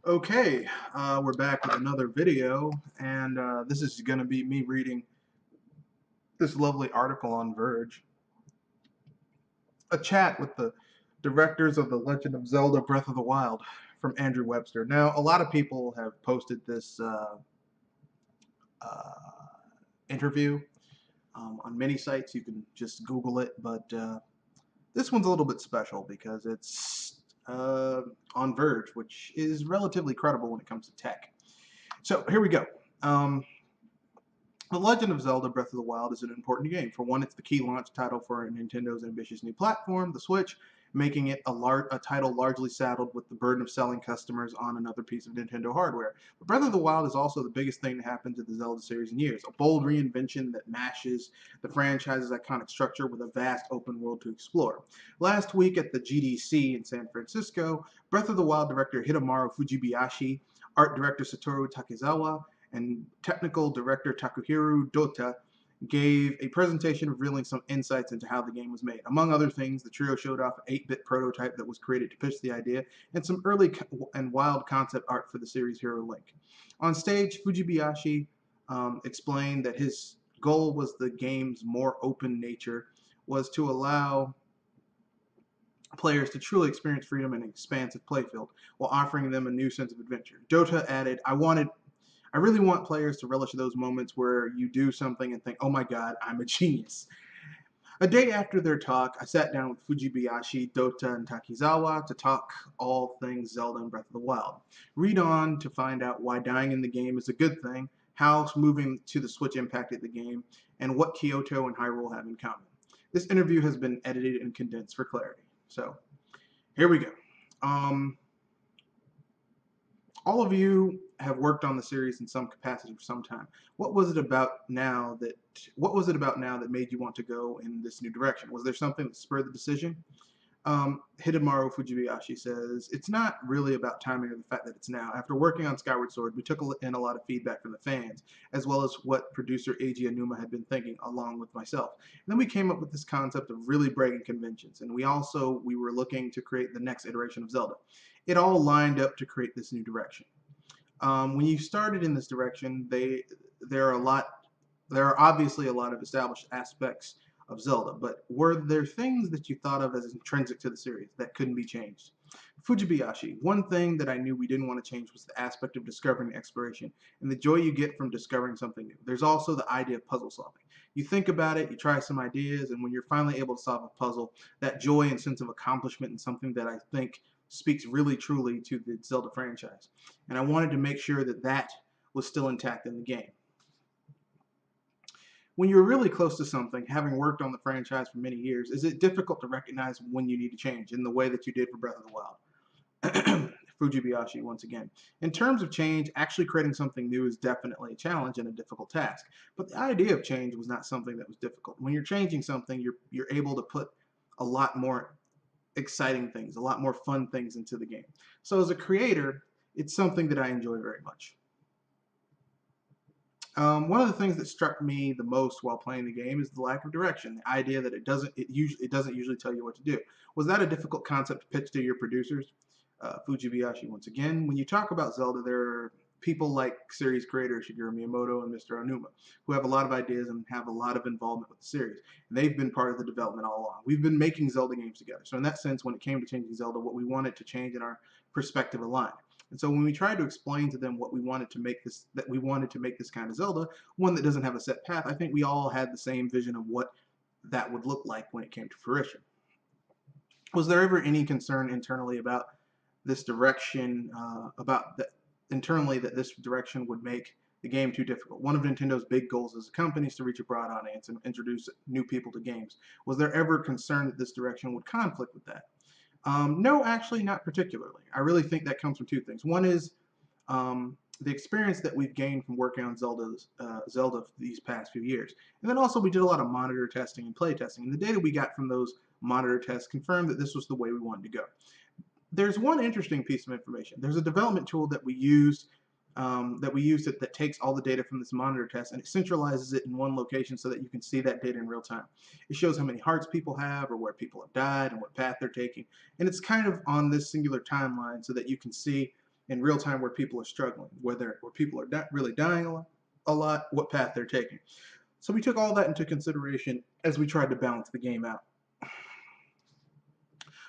Okay, we're back with another video, and this is going to be me reading this lovely article on Verge. A chat with the directors of The Legend of Zelda Breath of the Wild from Andrew Webster. Now, a lot of people have posted this uh, interview on many sites. You can just Google it, but this one's a little bit special because it's on Verge, which is relatively credible when it comes to tech. So here we go. The Legend of Zelda Breath of the Wild is an important game. For one, it's the key launch title for Nintendo's ambitious new platform, the Switch, making it a title largely saddled with the burden of selling customers on another piece of Nintendo hardware. But Breath of the Wild is also the biggest thing to happen to the Zelda series in years, a bold reinvention that mashes the franchise's iconic structure with a vast open world to explore. Last week at the GDC in San Francisco, Breath of the Wild director Hidemaru Fujibayashi, art director Satoru Takezawa, and technical director Takuhiro Dota gave a presentation revealing some insights into how the game was made. Among other things, the trio showed off an 8-bit prototype that was created to pitch the idea and some early and wild concept art for the series Hero Link. On stage, Fujibayashi explained that his goal was the game's more open nature was to allow players to truly experience freedom and expansive playfield while offering them a new sense of adventure. Dota added, I really want players to relish those moments where you do something and think, oh my god, I'm a genius. A day after their talk, I sat down with Fujibayashi, Dota, and Takizawa to talk all things Zelda and Breath of the Wild. Read on to find out why dying in the game is a good thing, how moving to the Switch impacted the game, and what Kyoto and Hyrule have in common. This interview has been edited and condensed for clarity. So, here we go. Um, all of you have worked on the series in some capacity for some time. What was it about now that made you want to go in this new direction? Was there something that spurred the decision? Hidemaru Fujibayashi says, it's not really about timing or the fact that it's now. After working on Skyward Sword, we took in a lot of feedback from the fans, as well as what producer Eiji Aonuma had been thinking, along with myself. And then we came up with this concept of really breaking conventions, and we were looking to create the next iteration of Zelda. It all lined up to create this new direction. When you started in this direction, there are a lot, there are obviously a lot of established aspects of Zelda, but were there things that you thought of as intrinsic to the series that couldn't be changed? Fujibayashi, one thing that I knew we didn't want to change was the aspect of discovering exploration and the joy you get from discovering something new. There's also the idea of puzzle solving. You think about it, you try some ideas, and when you're finally able to solve a puzzle, that joy and sense of accomplishment and something that I think speaks really truly to the Zelda franchise. And I wanted to make sure that that was still intact in the game. When you're really close to something, having worked on the franchise for many years, is it difficult to recognize when you need to change in the way that you did for Breath of the Wild? Fujibayashi, once again. In terms of change, actually creating something new is definitely a challenge and a difficult task. But the idea of change was not something that was difficult. When you're changing something, you're able to put a lot more exciting things, a lot more fun things into the game. So as a creator, it's something that I enjoy very much. One of the things that struck me the most while playing the game is the lack of direction. The idea that it doesn't usually tell you what to do. Was that a difficult concept to pitch to your producers? Fujibayashi, once again. When you talk about Zelda, there are people like series creator Shigeru Miyamoto and Mr. Aonuma, who have a lot of ideas and have a lot of involvement with the series. And they've been part of the development all along. We've been making Zelda games together. So in that sense, when it came to changing Zelda, what we wanted to change in our perspective aligned. And so when we tried to explain to them what we wanted to make this, that we wanted to make this kind of Zelda, one that doesn't have a set path, I think we all had the same vision of what that would look like when it came to fruition. Was there ever any concern internally about this direction, internally that this direction would make the game too difficult? One of Nintendo's big goals as a company is to reach a broad audience and introduce new people to games. Was there ever concern that this direction would conflict with that? No, actually, not particularly. I really think that comes from two things. One is the experience that we've gained from working on Zelda these past few years. And then also we did a lot of monitor testing and play testing. And the data we got from those monitor tests confirmed that this was the way we wanted to go. There's one interesting piece of information. There's a development tool that we used that takes all the data from this monitor test and it centralizes it in one location so that you can see that data in real time. It shows how many hearts people have or where people have died and what path they're taking. And it's kind of on this singular timeline so that you can see in real time where people are struggling, where people are not really dying a lot, what path they're taking. So we took all that into consideration as we tried to balance the game out.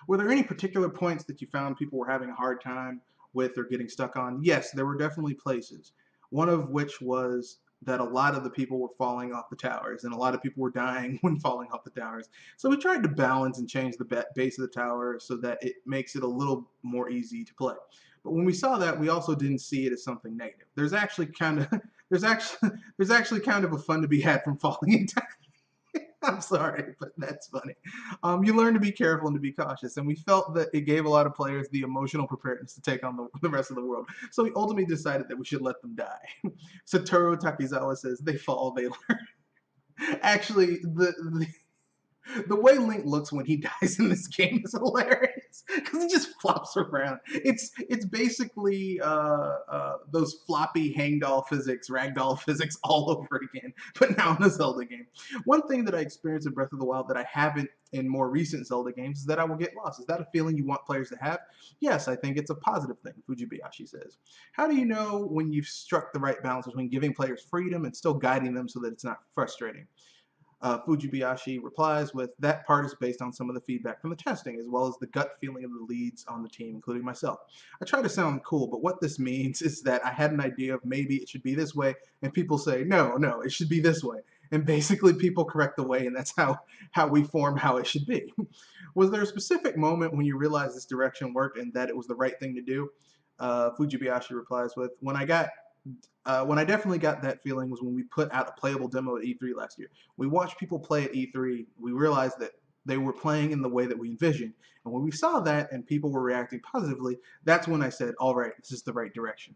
Were there any particular points that you found people were having a hard time with or getting stuck on? Yes, there were definitely places. One of which was that a lot of the people were falling off the towers, and a lot of people were dying when falling off the towers. So we tried to balance and change the base of the tower so that it makes it a little more easy to play. But when we saw that, we also didn't see it as something negative. There's actually kind of there's actually kind of a fun to be had from falling into. I'm sorry, but that's funny. You learn to be careful and to be cautious, and we felt that it gave a lot of players the emotional preparedness to take on the rest of the world. So we ultimately decided that we should let them die. Satoru Takizawa says, they fall, they learn. Actually, the way Link looks when he dies in this game is hilarious because he just flops around. It's basically those floppy hangdoll physics, ragdoll physics all over again, but now in a Zelda game. One thing that I experienced in Breath of the Wild that I haven't in more recent Zelda games is that I will get lost. Is that a feeling you want players to have? Yes, I think it's a positive thing, Fujibayashi says. How do you know when you've struck the right balance between giving players freedom and still guiding them so that it's not frustrating? Fujibayashi replies with, that part is based on some of the feedback from the testing, as well as the gut feeling of the leads on the team, including myself. I try to sound cool, but what this means is that I had an idea of maybe it should be this way, and people say, no, it should be this way. And basically people correct the way, and that's how we form how it should be. Was there a specific moment when you realized this direction worked and that it was the right thing to do? Fujibayashi replies with, when I definitely got that feeling was when we put out a playable demo at E3 last year. We watched people play at E3. We realized that they were playing in the way that we envisioned. And when we saw that and people were reacting positively, that's when I said, all right, this is the right direction.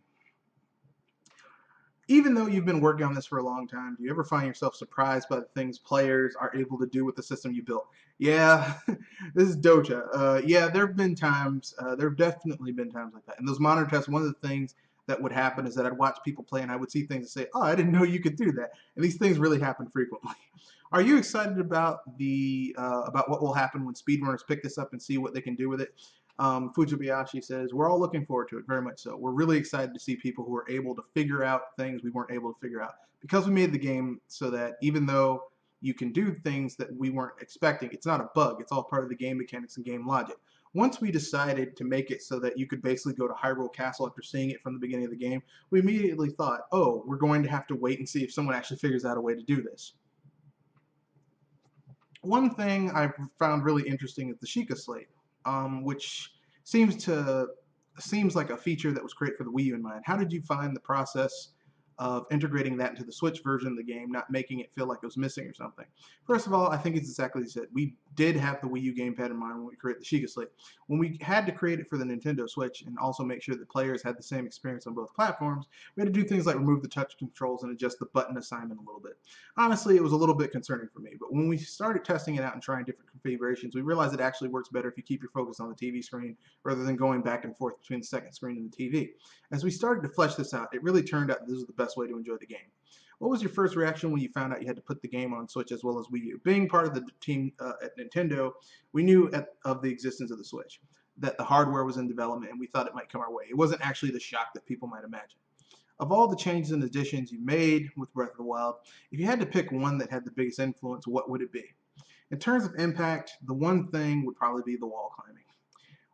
Even though you've been working on this for a long time, do you ever find yourself surprised by the things players are able to do with the system you built? Yeah, this is Doja. Yeah, there have been times, there have definitely been times like that. And those monitor tests, one of the things that would happen is that I'd watch people play and I would see things and say, oh, I didn't know you could do that. And these things really happen frequently. Are you excited about about what will happen when speedrunners pick this up and see what they can do with it? Fujibayashi says, we're all looking forward to it, very much so. We're really excited to see people who are able to figure out things we weren't able to figure out. Because we made the game so that even though you can do things that we weren't expecting, it's not a bug, it's all part of the game mechanics and game logic. Once we decided to make it so that you could basically go to Hyrule Castle after seeing it from the beginning of the game, we immediately thought, oh, we're going to have to wait and see if someone actually figures out a way to do this. One thing I found really interesting is the Chicest Late, which seems like a feature that was created for the Wii U in mind. How did you find the process of integrating that into the Switch version of the game, not making it feel like it was missing or something? First of all, I think it's exactly as you said. We did have the Wii U gamepad in mind when we created the Chicest Late. When we had to create it for the Nintendo Switch and also make sure that players had the same experience on both platforms, we had to do things like remove the touch controls and adjust the button assignment a little bit. Honestly, it was a little bit concerning for me, but when we started testing it out and trying different configurations, we realized it actually works better if you keep your focus on the TV screen rather than going back and forth between the second screen and the TV. As we started to flesh this out, it really turned out this was the best way to enjoy the game. What was your first reaction when you found out you had to put the game on Switch as well as Wii U? Being part of the team at Nintendo, we knew of the existence of the Switch, that the hardware was in development, and we thought it might come our way. It wasn't actually the shock that people might imagine. Of all the changes and additions you made with Breath of the Wild, if you had to pick one that had the biggest influence, what would it be? In terms of impact, the one thing would probably be the wall climbing.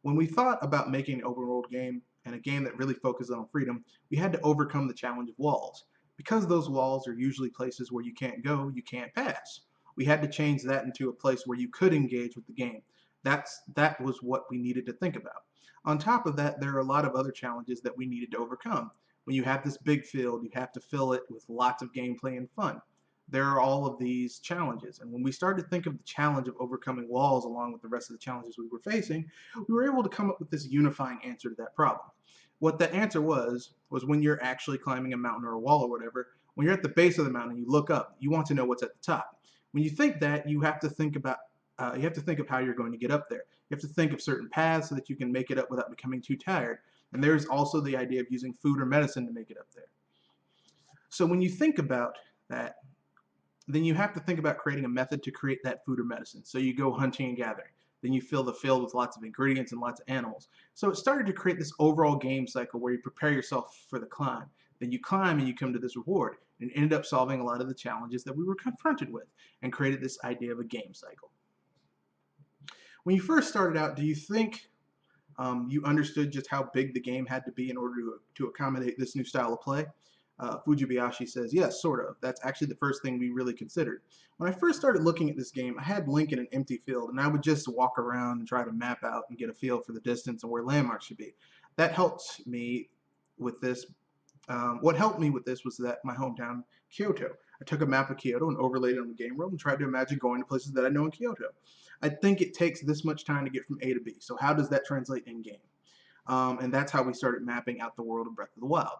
When we thought about making an open world game and a game that really focused on freedom, we had to overcome the challenge of walls. Because those walls are usually places where you can't go, you can't pass. We had to change that into a place where you could engage with the game. That was what we needed to think about. On top of that, there are a lot of other challenges that we needed to overcome. When you have this big field, you have to fill it with lots of gameplay and fun. There are all of these challenges. And when we started to think of the challenge of overcoming walls along with the rest of the challenges we were facing, we were able to come up with this unifying answer to that problem. What that answer was when you're actually climbing a mountain or a wall or whatever, when you're at the base of the mountain, you look up, you want to know what's at the top. When you think that, you have to think of how you're going to get up there. You have to think of certain paths so that you can make it up without becoming too tired. And there's also the idea of using food or medicine to make it up there. So when you think about that, then you have to think about creating a method to create that food or medicine. So you go hunting and gathering. Then you fill the field with lots of ingredients and lots of animals. So it started to create this overall game cycle where you prepare yourself for the climb. Then you climb and you come to this reward. And ended up solving a lot of the challenges that we were confronted with and created this idea of a game cycle. When you first started out, do you think you understood just how big the game had to be in order to accommodate this new style of play? Fujibayashi says, yes, sort of. That's actually the first thing we really considered. When I first started looking at this game, I had Link in an empty field, and I would just walk around and try to map out and get a feel for the distance and where landmarks should be. That helped me with this. What helped me with this was that my hometown, Kyoto. I took a map of Kyoto and overlaid it on the game world and tried to imagine going to places that I know in Kyoto. I think it takes this much time to get from A to B. So how does that translate in game? And that's how we started mapping out the world of Breath of the Wild.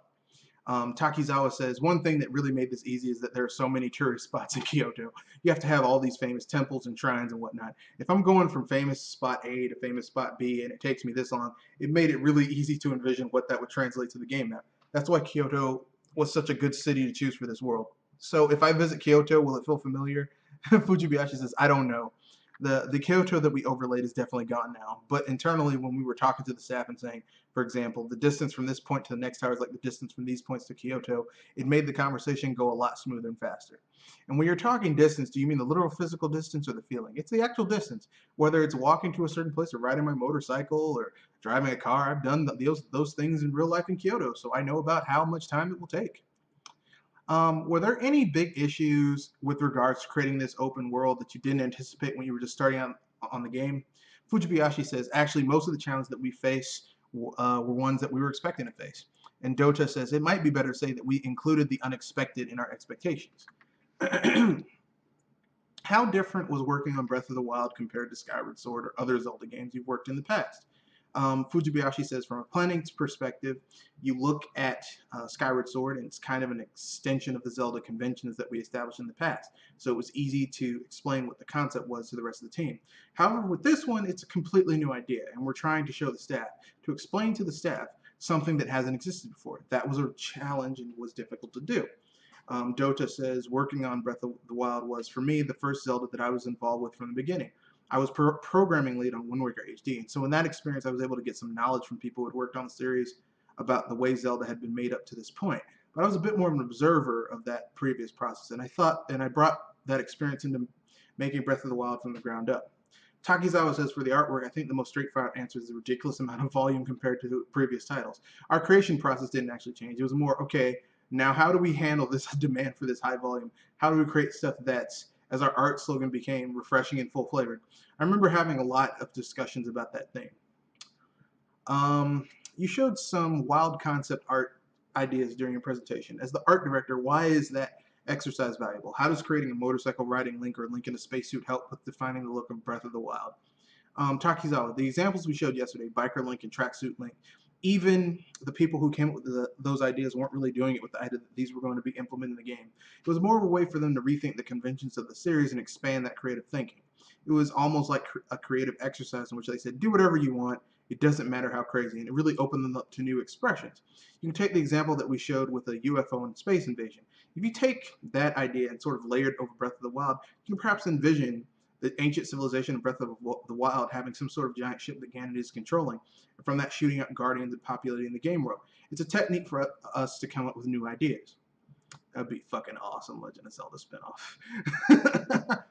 Takizawa says, one thing that really made this easy is that there are so many tourist spots in Kyoto. You have to have all these famous temples and shrines and whatnot. If I'm going from famous spot A to famous spot B and it takes me this long, it made it really easy to envision what that would translate to the game map. That's why Kyoto was such a good city to choose for this world. So if I visit Kyoto, will it feel familiar? Fujibayashi says, I don't know. The Kyoto that we overlaid is definitely gone now. But internally, when we were talking to the staff and saying, for example, the distance from this point to the next tower is like the distance from these points to Kyoto, it made the conversation go a lot smoother and faster. And when you're talking distance, do you mean the literal physical distance or the feeling? It's the actual distance. Whether it's walking to a certain place or riding my motorcycle or driving a car, I've done those things in real life in Kyoto, so I know about how much time it will take. Were there any big issues with regards to creating this open world that you didn't anticipate when you were just starting on the game? Fujibayashi says, actually, most of the challenges that we face were ones that we were expecting to face. And Dota says, it might be better to say that we included the unexpected in our expectations. How different was working on Breath of the Wild compared to Skyward Sword or other Zelda games you've worked in the past? Fujibayashi says, from a planning perspective, you look at Skyward Sword, and it's kind of an extension of the Zelda conventions that we established in the past. So it was easy to explain what the concept was to the rest of the team. However, with this one, it's a completely new idea, and we're trying to show the staff, to explain to the staff something that hasn't existed before. That was a challenge and was difficult to do. Dota says, working on Breath of the Wild was, for me, the first Zelda that I was involved with from the beginning. I was programming lead on Wind Waker HD, and so in that experience, I was able to get some knowledge from people who had worked on the series about the way Zelda had been made up to this point. But I was a bit more of an observer of that previous process, and I brought that experience into making Breath of the Wild from the ground up. Takizawa says, for the artwork, I think the most straightforward answer is the ridiculous amount of volume compared to the previous titles. Our creation process didn't actually change. It was more, okay, now how do we handle this demand for this high volume? How do we create stuff that's, as our art slogan became, refreshing and full flavored? I remember having a lot of discussions about that thing. You showed some wild concept art ideas during your presentation. As the art director, why is that exercise valuable? How does creating a motorcycle riding Link or Link in a spacesuit help with defining the look of Breath of the Wild? Takizawa, the examples we showed yesterday, Biker Link and Tracksuit Link, even the people who came up with those ideas weren't really doing it with the idea that these were going to be implemented in the game. It was more of a way for them to rethink the conventions of the series and expand that creative thinking. It was almost like a creative exercise in which they said, do whatever you want, it doesn't matter how crazy, and it really opened them up to new expressions. You can take the example that we showed with a UFO and space invasion. If you take that idea and sort of layer it over Breath of the Wild, you can perhaps envision the ancient civilization of Breath of the Wild having some sort of giant ship that Ganon is controlling, and from that shooting out guardians and populating the game world. It's a technique for us to come up with new ideas. That'd be fucking awesome, Legend of Zelda spinoff.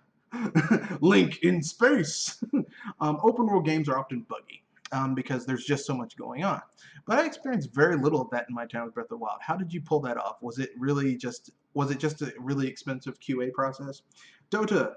Link in space. Open world games are often buggy because there's just so much going on. But I experienced very little of that in my time with Breath of the Wild. How did you pull that off? Was it just a really expensive QA process? Dota,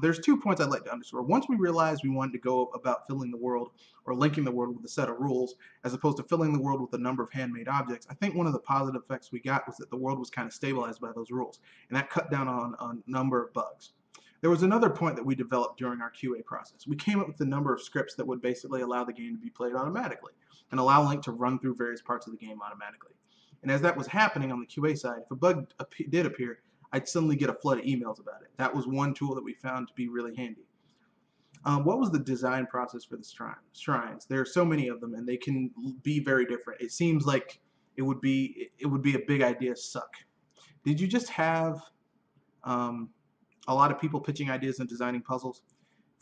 there's 2 points I'd like to underscore. Once we realized we wanted to go about filling the world or linking the world with a set of rules, as opposed to filling the world with a number of handmade objects, I think one of the positive effects we got was that the world was kind of stabilized by those rules, and that cut down on a number of bugs. There was another point that we developed during our QA process. We came up with a number of scripts that would basically allow the game to be played automatically and allow Link to run through various parts of the game automatically. And as that was happening on the QA side, if a bug did appear, I'd suddenly get a flood of emails about it. That was one tool that we found to be really handy. What was the design process for the shrines? There are so many of them, and they can be very different. It seems like it would be a big idea suck. Did you just have a lot of people pitching ideas and designing puzzles?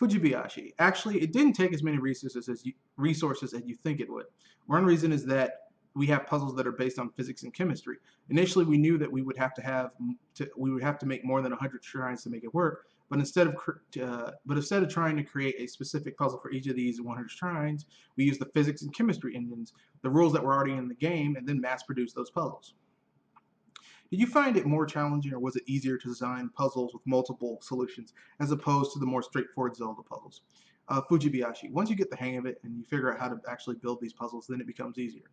Fujibayashi. Actually, it didn't take as many resources as you think it would. One reason is that we have puzzles that are based on physics and chemistry. Initially, we knew that we would have to make more than 100 shrines to make it work. But instead of trying to create a specific puzzle for each of these 100 shrines, we used the physics and chemistry engines, the rules that were already in the game, and then mass produced those puzzles. Did you find it more challenging, or was it easier to design puzzles with multiple solutions as opposed to the more straightforward Zelda puzzles? Fujibayashi. Once you get the hang of it and you figure out how to actually build these puzzles, then it becomes easier.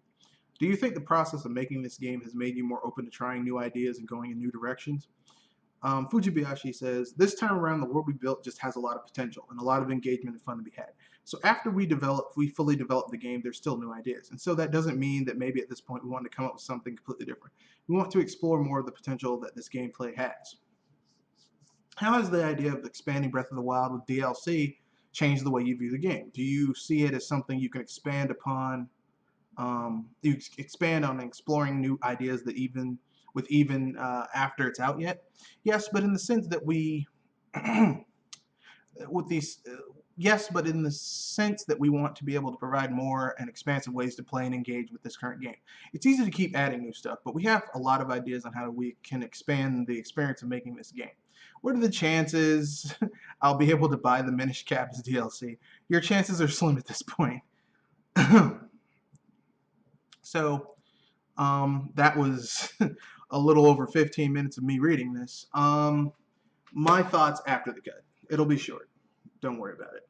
Do you think the process of making this game has made you more open to trying new ideas and going in new directions? Fujibayashi says, this time around, the world we built just has a lot of potential and a lot of engagement and fun to be had. So after we fully develop the game, there's still new ideas. And so that doesn't mean that maybe at this point we want to come up with something completely different. We want to explore more of the potential that this gameplay has. How has the idea of expanding Breath of the Wild with DLC changed the way you view the game? Do you see it as something you can expand upon? You expand on exploring new ideas that even after it's out yet? Yes, but in the sense that we with these yes, but in the sense that we want to be able to provide more and expansive ways to play and engage with this current game. It's easy to keep adding new stuff, but we have a lot of ideas on how we can expand the experience of making this game. What are the chances I'll be able to buy the Minish Cap as DLC? Your chances are slim at this point. So, that was a little over 15 minutes of me reading this. My thoughts after the cut. It'll be short. Don't worry about it.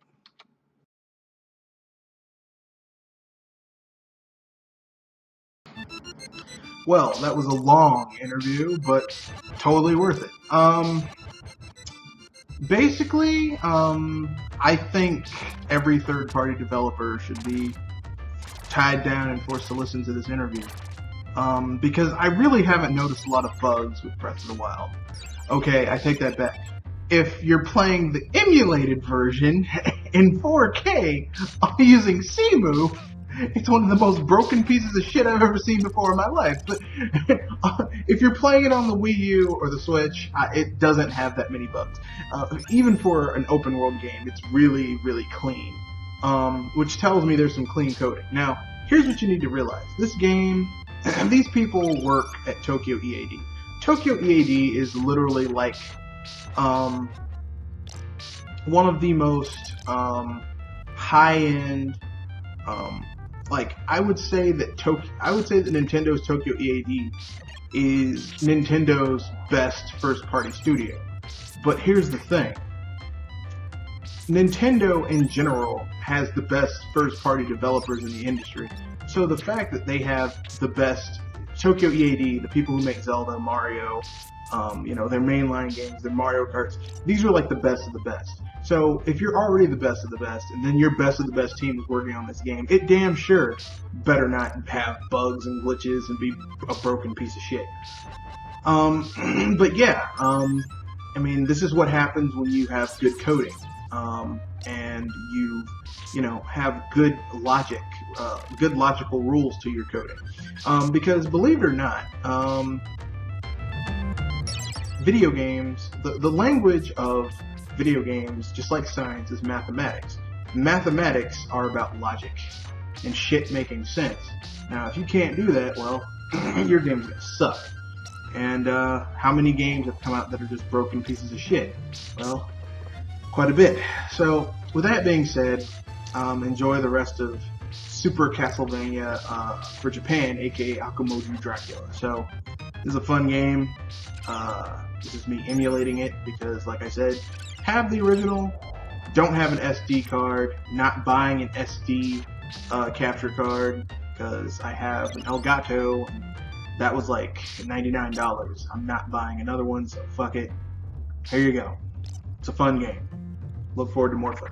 Well, that was a long interview, but totally worth it. Basically, I think every third-party developer should be tied down and forced to listen to this interview. Because I really haven't noticed a lot of bugs with Breath of the Wild. Okay, I take that back. If you're playing the emulated version in 4K using CMU, it's one of the most broken pieces of shit I've ever seen before in my life. But if you're playing it on the Wii U or the Switch, it doesn't have that many bugs. Even for an open world game, it's really, really clean. Which tells me there's some clean coding. Now, here's what you need to realize. This game, these people work at Tokyo EAD. Tokyo EAD is literally like one of the most high-end, I would say that Nintendo's Tokyo EAD is Nintendo's best first-party studio. But here's the thing. Nintendo in general has the best first-party developers in the industry. So the fact that they have the best Tokyo EAD, the people who make Zelda, Mario, their mainline games, their Mario Karts, these are like the best of the best. So if you're already the best of the best, and then your best of the best team is working on this game, it damn sure better not have bugs and glitches and be a broken piece of shit. But yeah, I mean, this is what happens when you have good coding. And you have good logic, good logical rules to your coding. Because believe it or not, video games, the language of video games, just like science, is mathematics. Mathematics are about logic and shit making sense. Now, if you can't do that, well, your game's gonna suck. And how many games have come out that are just broken pieces of shit? Well, quite a bit. So, with that being said, enjoy the rest of Super Castlevania for Japan, aka Akumoju Dracula. So, this is a fun game. This is me emulating it because, like I said, have the original, don't have an SD card, not buying an SD capture card because I have an Elgato. That was like $99. I'm not buying another one, so fuck it. Here you go. It's a fun game. Look forward to more fun.